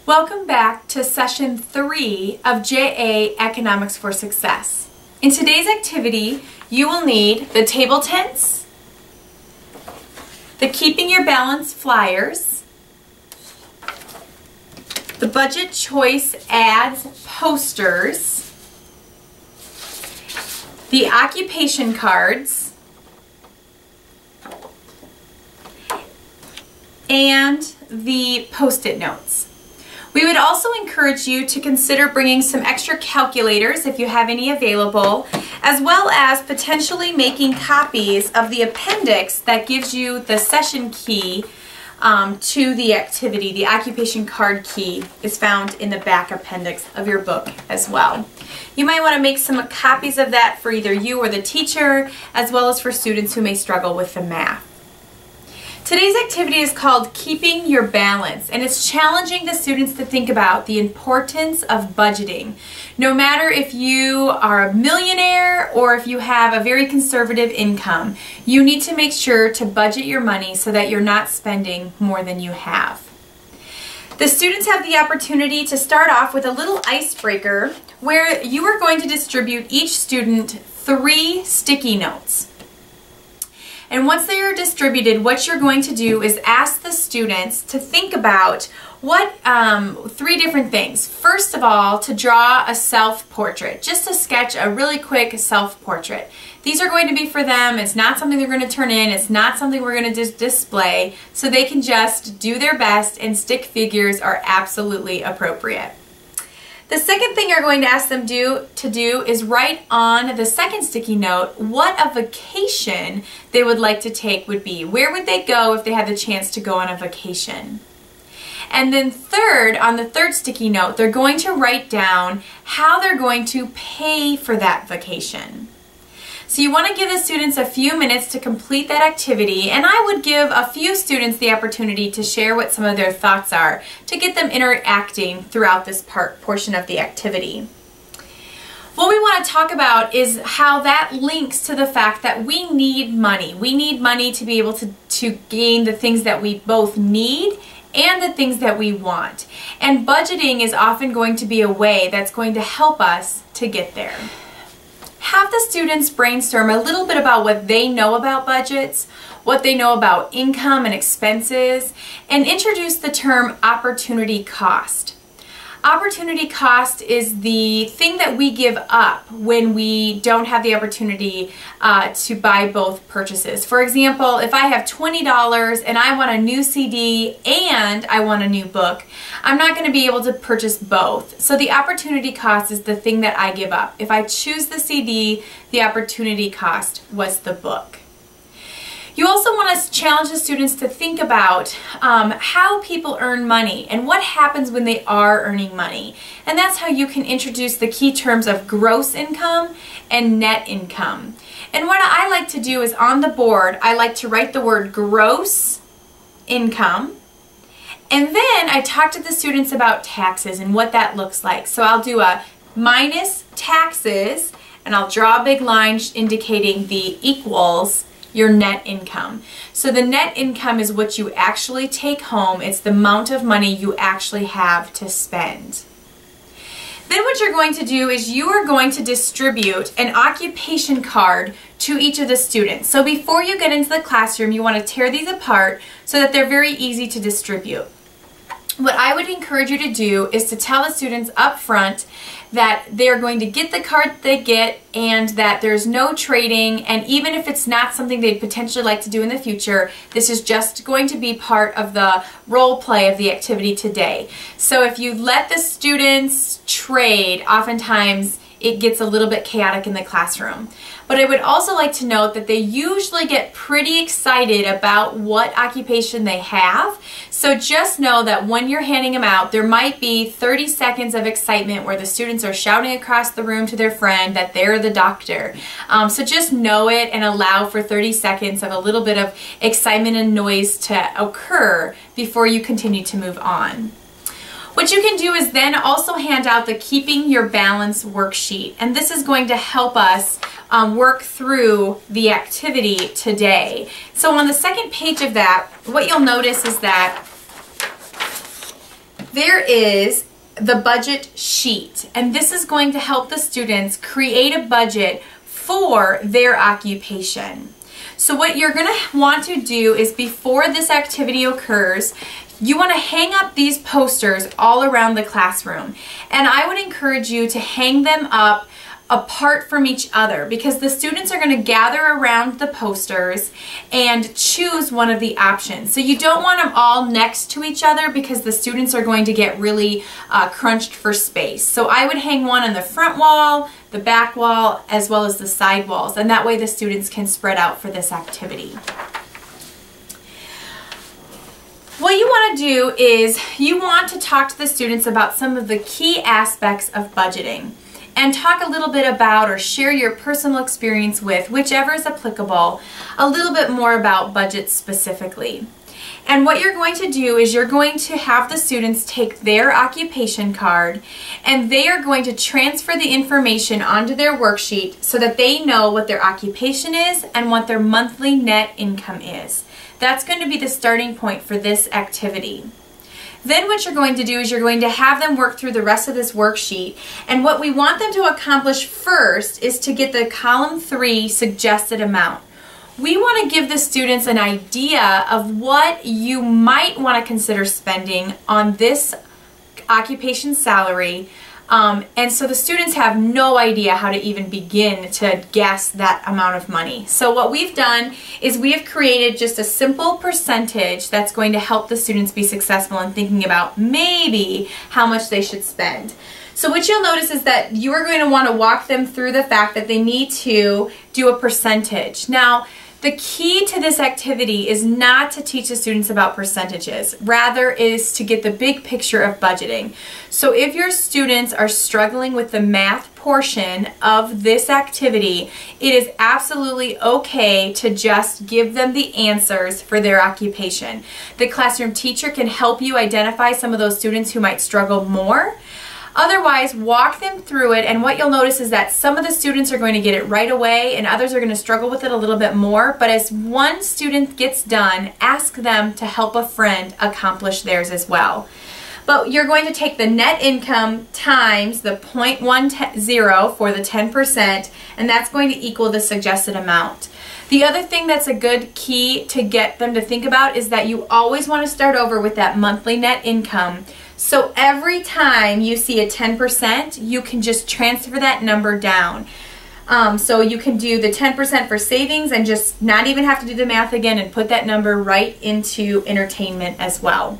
Welcome back to session 3 of JA Economics for Success. In today's activity, you will need the table tents, the Keeping Your Balance flyers, the budget choice ads posters, the occupation cards, and the post-it notes. We would also encourage you to consider bringing some extra calculators if you have any available, as well as potentially making copies of the appendix that gives you the session key to the activity. The occupation card key is found in the back appendix of your book as well. You might want to make some copies of that for either you or the teacher, as well as for students who may struggle with the math. Today's activity is called Keeping Your Balance, and it's challenging the students to think about the importance of budgeting. No matter if you are a millionaire or if you have a very conservative income, you need to make sure to budget your money so that you're not spending more than you have. The students have the opportunity to start off with a little icebreaker where you are going to distribute each student 3 sticky notes. And once they are distributed, what you're going to do is ask the students to think about 3 different things. First of all, to draw a self-portrait, just to sketch a really quick self-portrait. These are going to be for them. It's not something they're going to turn in. It's not something we're going to display. So they can just do their best, and stick figures are absolutely appropriate. The second thing you're going to ask them to do is write on the second sticky note what a vacation they would like to take would be. Where would they go if they had the chance to go on a vacation? And then third, on the third sticky note, they're going to write down how they're going to pay for that vacation. So you want to give the students a few minutes to complete that activity, and I would give a few students the opportunity to share what some of their thoughts are to get them interacting throughout this portion of the activity. What we want to talk about is how that links to the fact that we need money. We need money to be able to gain the things that we both need and the things that we want. And budgeting is often going to be a way that's going to help us to get there. Have the students brainstorm a little bit about what they know about budgets, what they know about income and expenses, and introduce the term opportunity cost. Opportunity cost is the thing that we give up when we don't have the opportunity to buy both purchases. For example, if I have $20 and I want a new CD and I want a new book, I'm not going to be able to purchase both. So the opportunity cost is the thing that I give up. If I choose the CD, the opportunity cost was the book. You also want to challenge the students to think about how people earn money and what happens when they are earning money. And that's how you can introduce the key terms of gross income and net income. And what I like to do is on the board, I like to write the word gross income. And then I talk to the students about taxes and what that looks like. So I'll do a minus taxes, and I'll draw a big line indicating the equals your net income. So the net income is what you actually take home. It's the amount of money you actually have to spend. Then what you're going to do is you are going to distribute an occupation card to each of the students. So before you get into the classroom, you want to tear these apart so that they're very easy to distribute. What I would encourage you to do is to tell the students up front that they're going to get the card they get, and that there's no trading, and even if it's not something they'd potentially like to do in the future, this is just going to be part of the role play of the activity today. So if you let the students trade, oftentimes it gets a little bit chaotic in the classroom. But I would also like to note that they usually get pretty excited about what occupation they have. So just know that when you're handing them out, there might be 30 seconds of excitement where the students are shouting across the room to their friend that they're the doctor. So just know it and allow for 30 seconds of a little bit of excitement and noise to occur before you continue to move on. What you can do is then also hand out the Keeping Your Balance worksheet, and this is going to help us work through the activity today. So on the second page of that, what you'll notice is that there is the budget sheet, and this is going to help the students create a budget for their occupation. So what you're going to want to do is, before this activity occurs, you want to hang up these posters all around the classroom. And I would encourage you to hang them up apart from each other, because the students are going to gather around the posters and choose one of the options. So you don't want them all next to each other, because the students are going to get really crunched for space. So I would hang one on the front wall, the back wall, as well as the side walls, and that way the students can spread out for this activity. What you want to do is you want to talk to the students about some of the key aspects of budgeting, and talk a little bit about, or share your personal experience with, whichever is applicable, a little bit more about budgets specifically. And what you're going to do is you're going to have the students take their occupation card, and they are going to transfer the information onto their worksheet so that they know what their occupation is and what their monthly net income is. That's going to be the starting point for this activity. Then what you're going to do is you're going to have them work through the rest of this worksheet, and what we want them to accomplish first is to get the column 3 suggested amount. We want to give the students an idea of what you might want to consider spending on this occupation salary, and so the students have no idea how to even begin to guess that amount of money. So what we've done is we have created just a simple percentage that's going to help the students be successful in thinking about maybe how much they should spend. So what you'll notice is that you are going to want to walk them through the fact that they need to do a percentage. Now, the key to this activity is not to teach the students about percentages, rather is to get the big picture of budgeting. So if your students are struggling with the math portion of this activity, it is absolutely okay to just give them the answers for their occupation. The classroom teacher can help you identify some of those students who might struggle more. Otherwise, walk them through it, and what you'll notice is that some of the students are going to get it right away and others are going to struggle with it a little bit more. But as one student gets done, ask them to help a friend accomplish theirs as well. But you're going to take the net income times the 0.10 for the 10%, and that's going to equal the suggested amount. The other thing that's a good key to get them to think about is that you always want to start over with that monthly net income. So every time you see a 10%, you can just transfer that number down. So you can do the 10% for savings and just not even have to do the math again and put that number right into entertainment as well.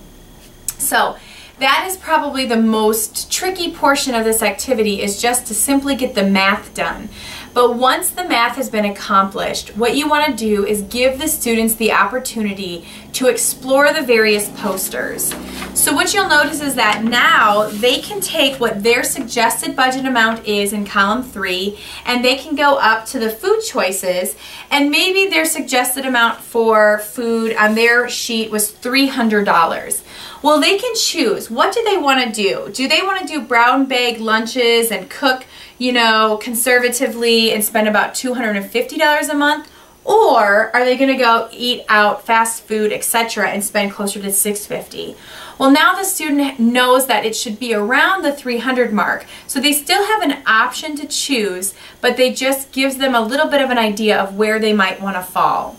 So that is probably the most tricky portion of this activity, is just to simply get the math done. But once the math has been accomplished, what you want to do is give the students the opportunity to explore the various posters. So what you'll notice is that now they can take what their suggested budget amount is in column 3, and they can go up to the food choices, and maybe their suggested amount for food on their sheet was $300. Well, they can choose. What do they want to do? Do they want to do brown bag lunches and cook, you know, conservatively and spend about $250 a month? Or are they going to go eat out, fast food, etc., and spend closer to $650? Well, now the student knows that it should be around the $300 mark. So they still have an option to choose, but they just gives them a little bit of an idea of where they might want to fall.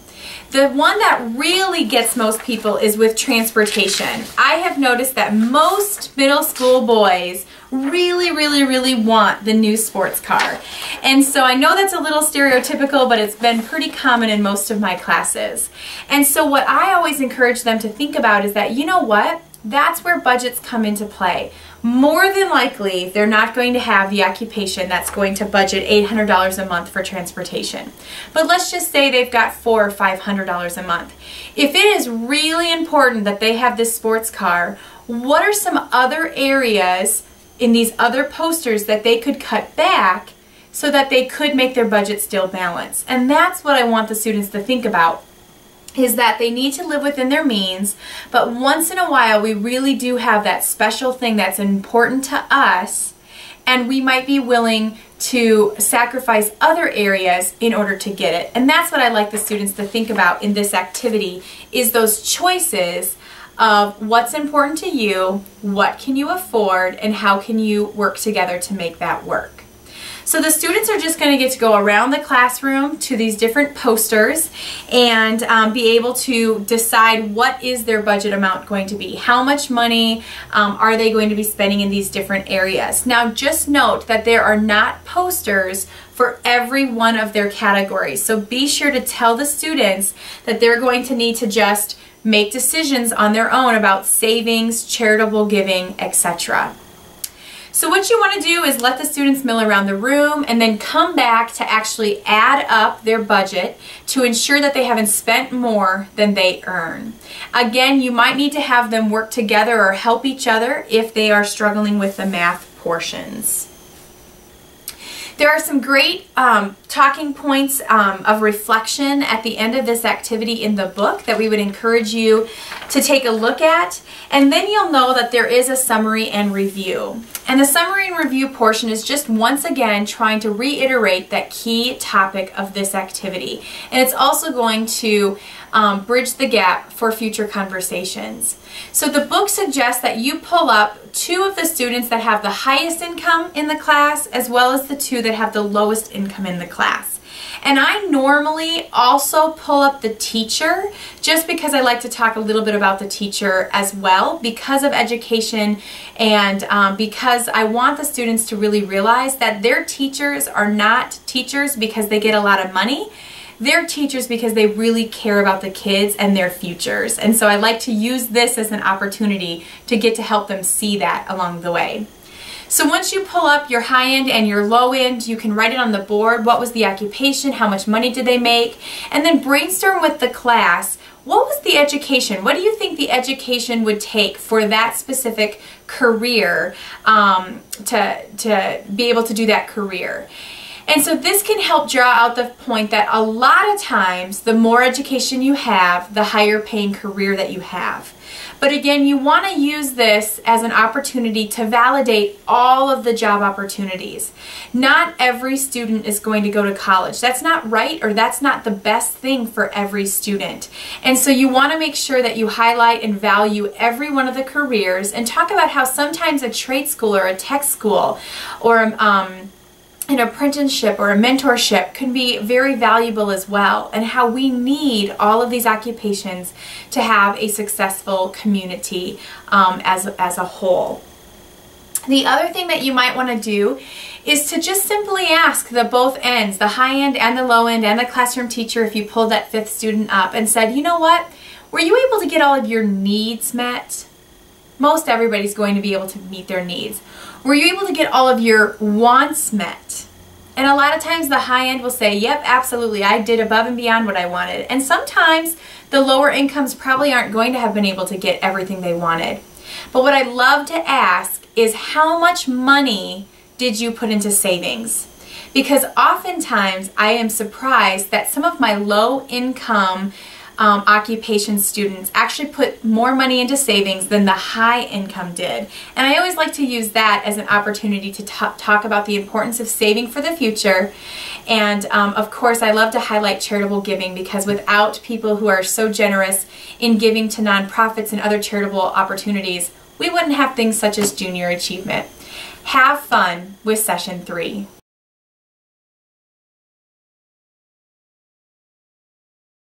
The one that really gets most people is with transportation. I have noticed that most middle school boys really want the new sports car. And so I know that's a little stereotypical, but it's been pretty common in most of my classes. And so what I always encourage them to think about is that, you know what? That's where budgets come into play. More than likely, they're not going to have the occupation that's going to budget $800 a month for transportation. But let's just say they've got $400 or $500 a month. If it is really important that they have this sports car, what are some other areas in these other posters that they could cut back so that they could make their budget still balance? And that's what I want the students to think about, is that they need to live within their means, but once in a while we really do have that special thing that's important to us, and we might be willing to sacrifice other areas in order to get it. And that's what I like the students to think about in this activity, is those choices of what's important to you, what can you afford, and how can you work together to make that work. So the students are just going to get to go around the classroom to these different posters and be able to decide what is their budget amount going to be. How much money are they going to be spending in these different areas? Now just note that there are not posters for every one of their categories. So be sure to tell the students that they're going to need to just make decisions on their own about savings, charitable giving, etc. So what you want to do is let the students mill around the room and then come back to actually add up their budget to ensure that they haven't spent more than they earn. Again, you might need to have them work together or help each other if they are struggling with the math portions. There are some great talking points of reflection at the end of this activity in the book that we would encourage you to take a look at, and then you'll know that there is a summary and review. And the summary and review portion is just once again trying to reiterate that key topic of this activity. And it's also going to bridge the gap for future conversations. So the book suggests that you pull up 2 of the students that have the highest income in the class as well as the 2 that have the lowest income in the class. And I normally also pull up the teacher just because I like to talk a little bit about the teacher as well because of education and because I want the students to really realize that their teachers are not teachers because they get a lot of money. They're teachers because they really care about the kids and their futures. And so I like to use this as an opportunity to get to help them see that along the way. So once you pull up your high end and your low end, you can write it on the board. What was the occupation? How much money did they make? And then brainstorm with the class. What was the education? What do you think the education would take for that specific career to be able to do that career? And so this can help draw out the point that a lot of times the more education you have, the higher paying career that you have. But again, you want to use this as an opportunity to validate all of the job opportunities. Not every student is going to go to college. That's not right, or that's not the best thing for every student. And so you want to make sure that you highlight and value every one of the careers and talk about how sometimes a trade school or a tech school or an apprenticeship or a mentorship can be very valuable as well, and how we need all of these occupations to have a successful community as a whole. The other thing that you might want to do is to just simply ask the both ends, the high end and the low end, and the classroom teacher, if you pulled that 5th student up and said, you know what, were you able to get all of your needs met? Most everybody's going to be able to meet their needs. Were you able to get all of your wants met? And a lot of times the high end will say, yep, absolutely, I did above and beyond what I wanted. And sometimes the lower incomes probably aren't going to have been able to get everything they wanted. But what I love to ask is, how much money did you put into savings? Because oftentimes I am surprised that some of my low income occupation students actually put more money into savings than the high income did. And I always like to use that as an opportunity to talk about the importance of saving for the future. And of course, I love to highlight charitable giving, because without people who are so generous in giving to nonprofits and other charitable opportunities, we wouldn't have things such as Junior Achievement. Have fun with session 3.